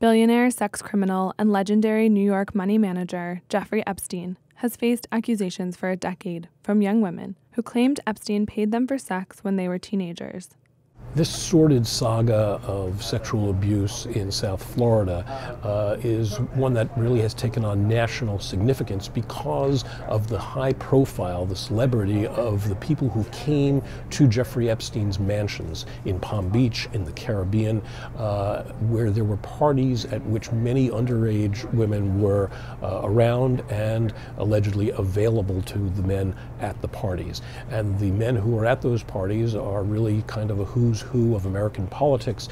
Billionaire, sex criminal, and legendary New York money manager Jeffrey Epstein has faced accusations for a decade from young women who claimed Epstein paid them for sex when they were teenagers. This sordid saga of sexual abuse in South Florida is one that really has taken on national significance because of the high profile, the celebrity of the people who came to Jeffrey Epstein's mansions in Palm Beach, in the Caribbean, where there were parties at which many underage women were around and allegedly available to the men at the parties. And the men who are at those parties are really kind of a who's who of American politics,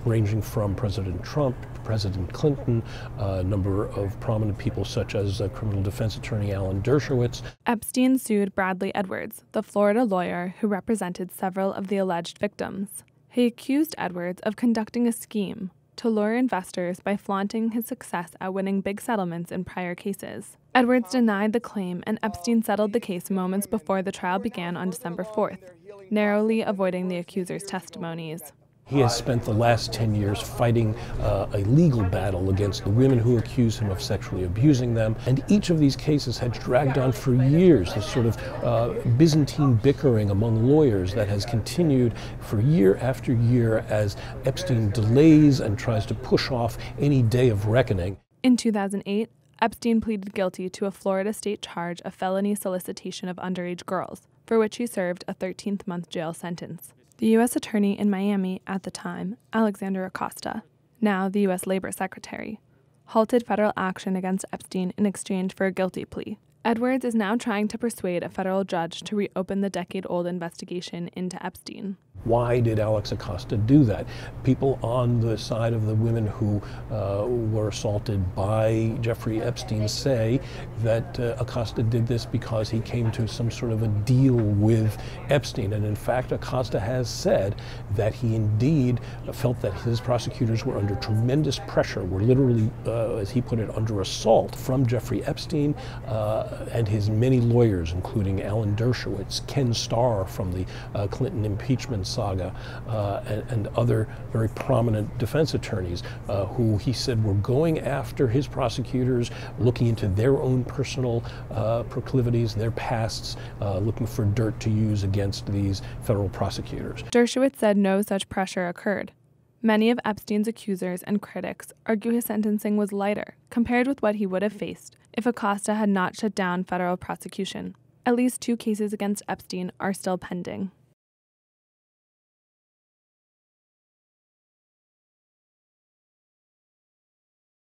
ranging from President Trump, President Clinton, a number of prominent people such as criminal defense attorney Alan Dershowitz. Epstein sued Bradley Edwards, the Florida lawyer who represented several of the alleged victims. He accused Edwards of conducting a scheme to lure investors by flaunting his success at winning big settlements in prior cases. Edwards denied the claim, and Epstein settled the case moments before the trial began on December 4th, narrowly avoiding the accuser's testimonies. He has spent the last 10 years fighting a legal battle against the women who accuse him of sexually abusing them, and each of these cases had dragged on for years, this sort of Byzantine bickering among lawyers that has continued for year after year as Epstein delays and tries to push off any day of reckoning. In 2008, Epstein pleaded guilty to a Florida state charge of felony solicitation of underage girls, for which he served a 13th-month jail sentence. The U.S. Attorney in Miami at the time, Alexander Acosta, now the U.S. Labor Secretary, halted federal action against Epstein in exchange for a guilty plea. Edwards is now trying to persuade a federal judge to reopen the decade-old investigation into Epstein. Why did Alex Acosta do that? People on the side of the women who were assaulted by Jeffrey Epstein say that Acosta did this because he came to some sort of a deal with Epstein. And in fact, Acosta has said that he indeed felt that his prosecutors were under tremendous pressure, were literally, as he put it, under assault from Jeffrey Epstein and his many lawyers, including Alan Dershowitz, Ken Starr from the Clinton impeachment saga, and other very prominent defense attorneys who he said were going after his prosecutors, looking into their own personal proclivities, their pasts, looking for dirt to use against these federal prosecutors. Dershowitz said no such pressure occurred. Many of Epstein's accusers and critics argue his sentencing was lighter compared with what he would have faced if Acosta had not shut down federal prosecution. At least 2 cases against Epstein are still pending.